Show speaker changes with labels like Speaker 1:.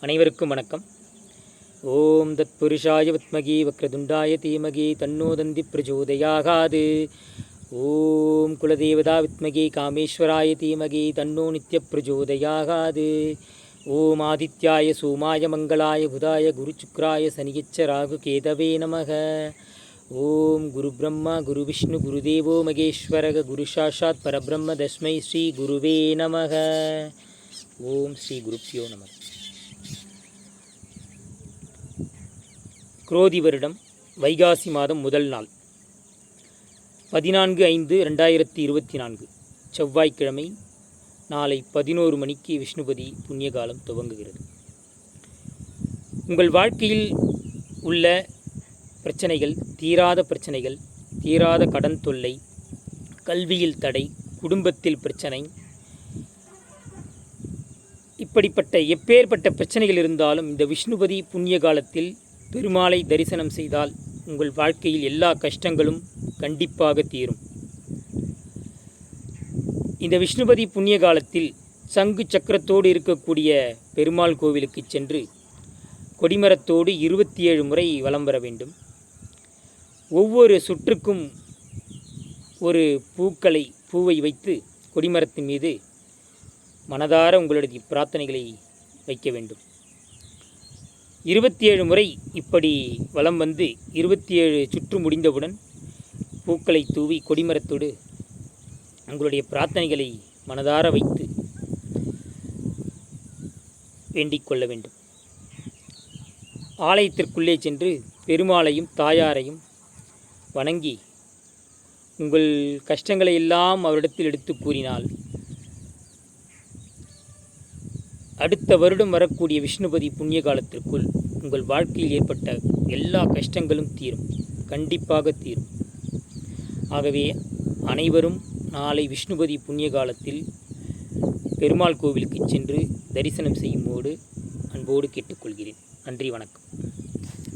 Speaker 1: அனைவருக்கும் வணக்கம். ஓம் தத் புருஷாய வித்மகி வக்ரதுண்டாய தீமகி தன்னோ தந்தி பிரச்சோதயாகாது. ஓம் குலதேவதா வித்மகி காமேஸ்வராய தீமகி தன்னோ நித்ய பிரச்சோதயாகாது. ஓம் ஆதித்யாய சோமாய மங்களாய புதாய குரு சுக்ராய சனியச்ச ராகு கேதவே நமக. ஓம் குரு பிரம்மா குரு விஷ்ணு குருதேவோ மகேஸ்வரக குரு சாஷாத் பரபிரம்ம தஸ்மை ஸ்ரீ குருவே நமக. ஓம் ஸ்ரீ குருப்யோ நமக. குரோதி வருடம் வைகாசி மாதம் முதல் நாள் 14/5/2024 செவ்வாய்க்கிழமை நாளை 11 மணிக்கு விஷ்ணுபதி புண்ணியகாலம் துவங்குகிறது. உங்கள் வாழ்க்கையில் உள்ள பிரச்சனைகள், தீராத பிரச்சனைகள், தீராத கடன் தொல்லை, கல்வியில் தடை, குடும்பத்தில் பிரச்சனை, இப்படிப்பட்ட எப்பேற்பட்ட பிரச்சனைகள் இருந்தாலும் இந்த விஷ்ணுபதி புண்ணிய காலத்தில் பெருமாளை தரிசனம் செய்தால் உங்கள் வாழ்க்கையில் எல்லா கஷ்டங்களும் கண்டிப்பாக தீரும். இந்த விஷ்ணுபதி புண்ணிய காலத்தில் சங்கு சக்கரத்தோடு இருக்கக்கூடிய பெருமாள் கோவிலுக்கு சென்று கொடிமரத்தோடு 27 முறை வலம் வர வேண்டும். ஒவ்வொரு சுற்றுக்கும் ஒரு பூவை வைத்து கொடிமரத்தின் மீது மனதார உங்களுடைய பிரார்த்தனைகளை வைக்க வேண்டும். 27 முறை இப்படி வலம் வந்து 27 சுற்று முடிந்தவுடன் பூக்களை தூவி கொடிமரத்தோடு உங்களுடைய பிரார்த்தனைகளை மனதார வைத்து வேண்டிக் கொள்ள வேண்டும். ஆலயத்திற்குள்ளே சென்று பெருமாளையும் தாயாரையும் வணங்கி உங்கள் கஷ்டங்களை எல்லாம் அவரிடத்தில் எடுத்து கூறினால் அடுத்த வருடம் வரக்கூடிய விஷ்ணுபதி புண்ணிய காலத்திற்குள் உங்கள் வாழ்க்கையில் ஏற்பட்ட எல்லா கஷ்டங்களும் தீரும், கண்டிப்பாக தீரும். ஆகவே அனைவரும் நாளை விஷ்ணுபதி புண்ணிய காலத்தில் பெருமாள் கோவிலுக்கு சென்று தரிசனம் செய்யும்போது அன்போடு கேட்டுக்கொள்கிறேன். நன்றி, வணக்கம்.